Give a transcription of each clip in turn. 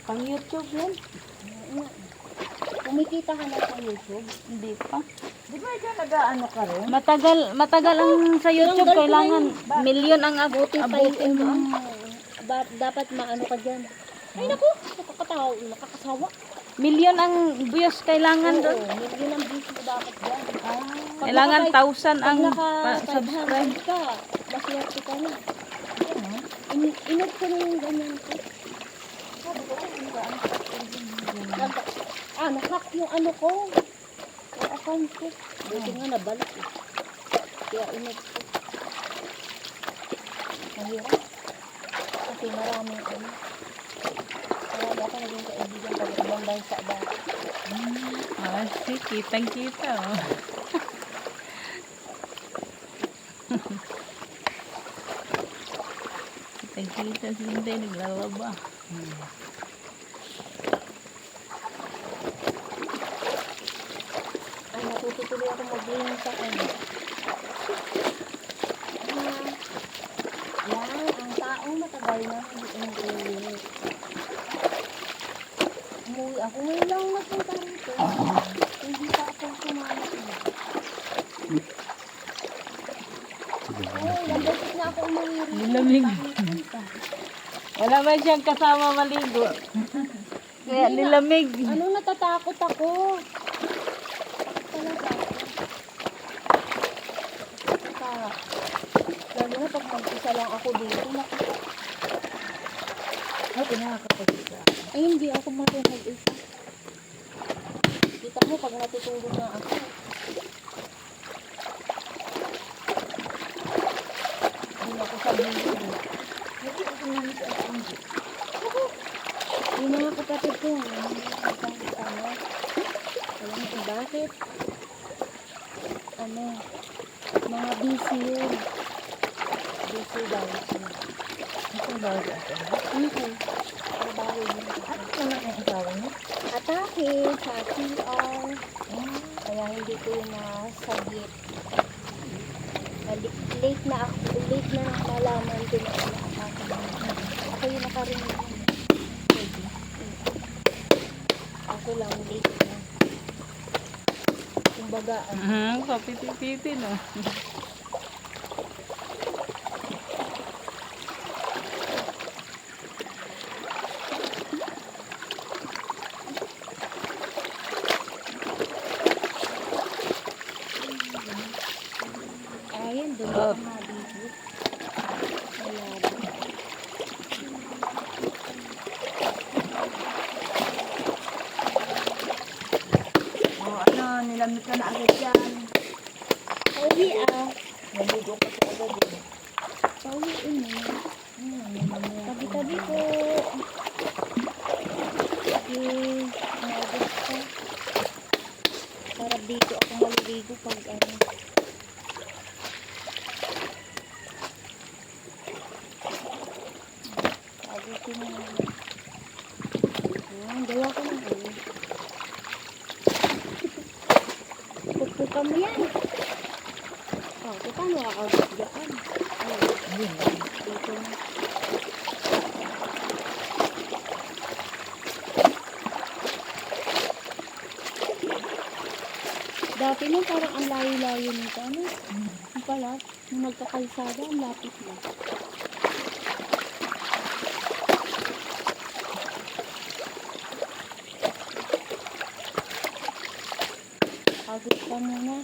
Pang YouTube yan. Kumikita ka na sa YouTube? Hindi pa. Di ba dyan nag-ano ka rin? Matagal ang sa YouTube. Tinanggal ko na Kailangan million ang Buti pa abutin mo. yung dapat maano ka dyan. Ay naku, nakakasawa. Million ang views kailangan doon. Yun ang views mo dapat dyan. Kailangan 1,000 ang Pag subscribe. naka-500 ka, maswerte ka na. Inot ko na yung ganyan ko. Nahack yung ano ko. Yung account ko. Buti nga nabalik eh. Kaya inot ko. Mahirap. Kasi maraming ano. Kaya dati naging kaibigan pag ibang bansa dati. See, kitang-kita. Oh. Kitang-kita si Hinday naglalaba. Ay, natutuloy ako mag-inom sa ano. Yan, ang taong matagal na hindi umuwi. Umuwi ako. Ngayon lang napunta rito. Hindi pa ako sumama. Oo, ilang beses na ako umuwi rito. Nilamig. Wala man siyang kasama maligo. Kaya nilamig. Ano, natatakot ako. Talaga. Lalo na pag mag-isa lang ako dito. Ay, pinakakapagisa. Ay, hindi ako marunong isa. Kita mo, pag natutulog na ako. Hindi ako sa bilog. Hindi ko namin sa akin. Yung mga kapatid ko, alam mo kung bakit? Ano, mga busy yun. Busy daw. Ito ba ako? Trabaho yun. Ano ka na ang asawa niya? Atake sa CR. Kaya hindi ko yung nasagit. Late na nang malaman ko na atake. Ako yung nakarinig. Ako lang late na. Kumbaga, Kapiti-piti no. ayan, doon ako mabibig. Ayan. Nilamit ka na agad yan. Pauwi Naligo ka sa agad eh. Pauwi Tabi-tabi ko. Okay. Nagos ko. Para dito ako maliligo pag ano. Abutin mo na. Gawa ko na kayo. Pagpukan mo yan. Paano kakagdaan? Dito na. Dati nung parang ang layo-layo nito. Ano? Yung pala, nung magkakalsada, ang lapit na. Pagod ka muna.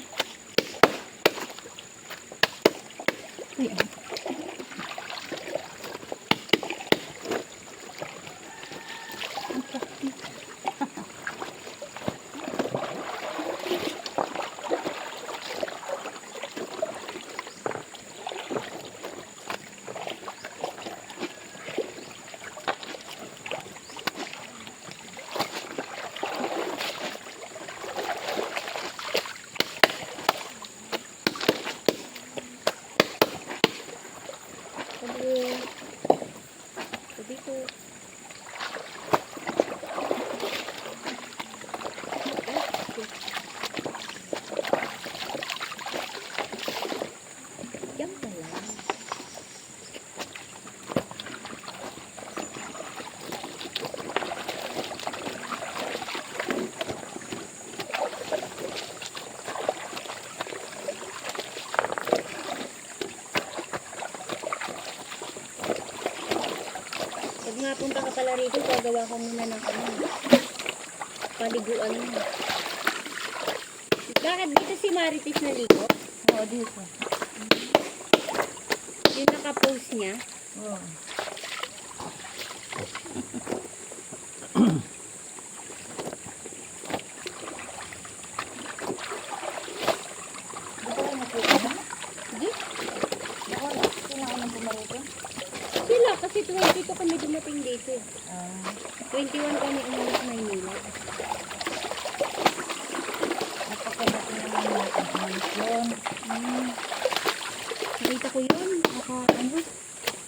Pag napunta ka pala rito, gagawa ka muna ng paliguan mo. Bakit dito si Marites naligo? Oo, dito. Yung nakapost niya. Oo. Di ba kayo nakita na? Hindi. Ako, kailangan pumarito? Sila, kasi 22 kami dumating dito. Ah, 21 kami umalis Maynila. napakadating naman natin. Ayos yun. Nakita ko yun.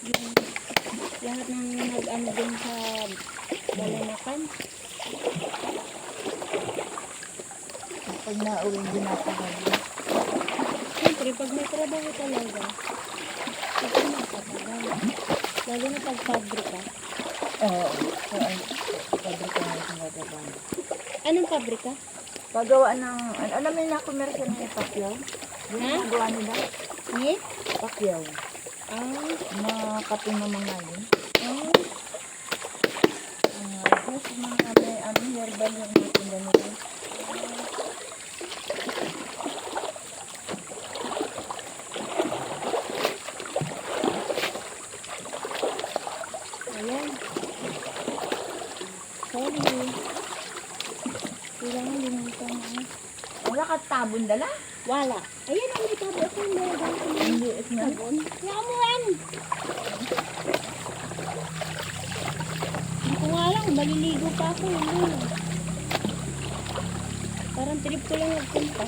Yung lahat ng nag-ano din sa balanakan. Pag nauwi, dinapakali. Siyempre, pag may trabaho talaga, ito nakatagal. Lalo na pag pabrika. Oo. So, ay, pabrika na yung nagagaan. Anong pabrika? Pagawa ng, alam mo yung na-commercial ng Pacquiao? Yung Ha? nagawa nila? Ni? Pacquiao. Ah, Mga kape na mga yun. ah. Just mga may herbal yung mga tinda nila. Ayan. Sorry. Kailangan limutan na. Wala ka tabon dala? Wala. Ayan ang may tabo ako yung nilagay ko ng Hindi, it's not. sabon. Yamuan! Ako nga lang, maliligo pa ako. Hindi. Parang trip ko lang nagpunta.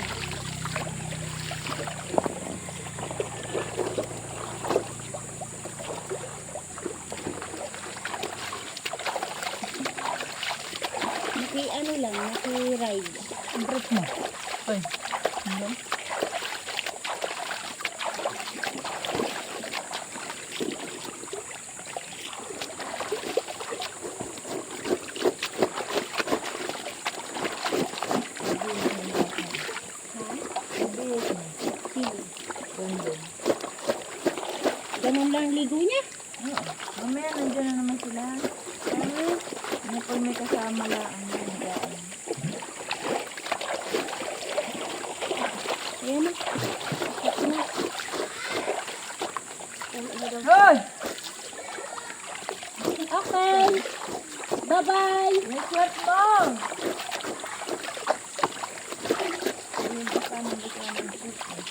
Ano lang, naki-ride. Ang trip mo. Ay, hindi. Ganun lang ligo niya. Oo. Mamaya nandiyan na naman sila. Ano pag may kasama lang ang nagaan. Ayan na. Ito na. Hoy! Okay. Bye-bye. May sweat mo! Ayun, kasama ng sweat mo.